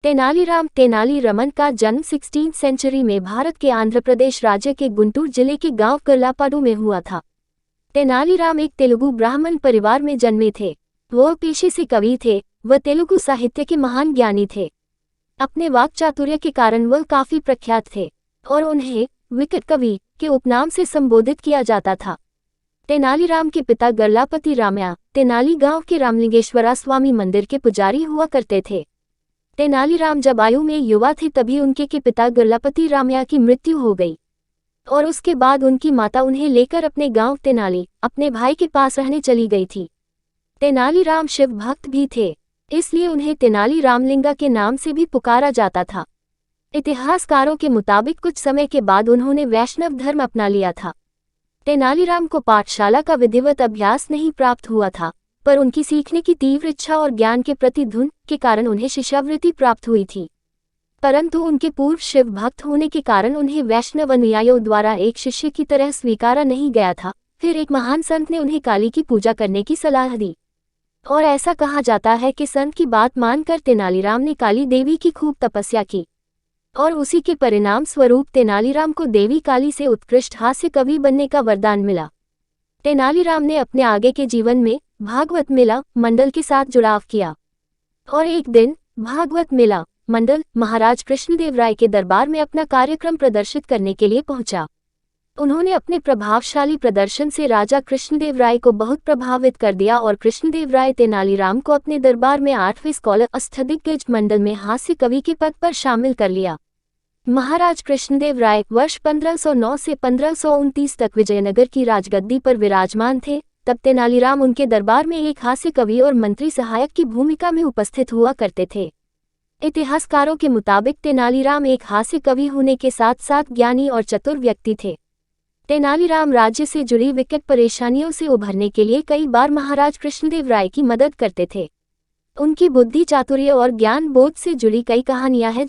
तेनाली रमन का जन्म 16वीं सेंचुरी में भारत के आंध्र प्रदेश राज्य के गुंटूर जिले के गांव कर्लापाडू में हुआ था। तेनालीराम एक तेलुगु ब्राह्मण परिवार में जन्मे थे। वह पेशे से कवि थे। वह तेलुगु साहित्य के महान ज्ञानी थे। अपने वाक्चातुर्य के कारण वह काफी प्रख्यात थे और उन्हें विकट कवि के उपनाम से संबोधित किया जाता था। तेनालीराम के पिता गर्लापति रामया तेनाली गांव के रामलिंगेश्वरा स्वामी मंदिर के पुजारी हुआ करते थे। तेनालीराम जब आयु में युवा थे तभी उनके के पिता गर्लापति रामया की मृत्यु हो गई और उसके बाद उनकी माता उन्हें लेकर अपने गांव तेनाली अपने भाई के पास रहने चली गई थी। तेनालीराम शिव भक्त भी थे, इसलिए उन्हें तेनाली रामलिंगा के नाम से भी पुकारा जाता था। इतिहासकारों के मुताबिक कुछ समय के बाद उन्होंने वैष्णव धर्म अपना लिया था। तेनालीराम को पाठशाला का विधिवत अभ्यास नहीं प्राप्त हुआ था, पर उनकी सीखने की तीव्र इच्छा और ज्ञान के प्रति धुन के कारण उन्हें शिष्यवृत्ति प्राप्त हुई थी। परंतु उनके पूर्व शिव भक्त होने के कारण उन्हें वैष्णव अनुयायियों द्वारा एक शिष्य की तरह स्वीकारा नहीं गया था। फिर एक महान संत ने उन्हें काली की पूजा करने की सलाह दी और ऐसा कहा जाता है कि संत की बात मानकर तेनालीराम ने काली देवी की खूब तपस्या की और उसी के परिणाम स्वरूप तेनालीराम को देवी काली से उत्कृष्ट हास्य कवि बनने का वरदान मिला। तेनालीराम ने अपने आगे के जीवन में भागवत मेला मंडल के साथ जुड़ाव किया और एक दिन भागवत मेला मंडल महाराज कृष्णदेव राय के दरबार में अपना कार्यक्रम प्रदर्शित करने के लिए पहुंचा। उन्होंने अपने प्रभावशाली प्रदर्शन से राजा कृष्णदेव राय को बहुत प्रभावित कर दिया और कृष्णदेव राय तेनालीराम को अपने दरबार में 8वें स्कॉलर अष्टदिग्गज मंडल में हास्य कवि के पद पर शामिल कर लिया। महाराज कृष्णदेव राय वर्ष 1509 से 1529 तक विजयनगर की राजगद्दी पर विराजमान थे। तब तेनालीराम उनके दरबार में एक हास्य कवि और मंत्री सहायक की भूमिका में उपस्थित हुआ करते थे। इतिहासकारों के मुताबिक तेनालीराम एक हास्य कवि होने के साथ साथ ज्ञानी और चतुर व्यक्ति थे। तेनालीराम राज्य से जुड़ी विकट परेशानियों से उभरने के लिए कई बार महाराज कृष्णदेव राय की मदद करते थे। उनकी बुद्धि चातुर्य और ज्ञान बोध से जुड़ी कई कहानियां हैं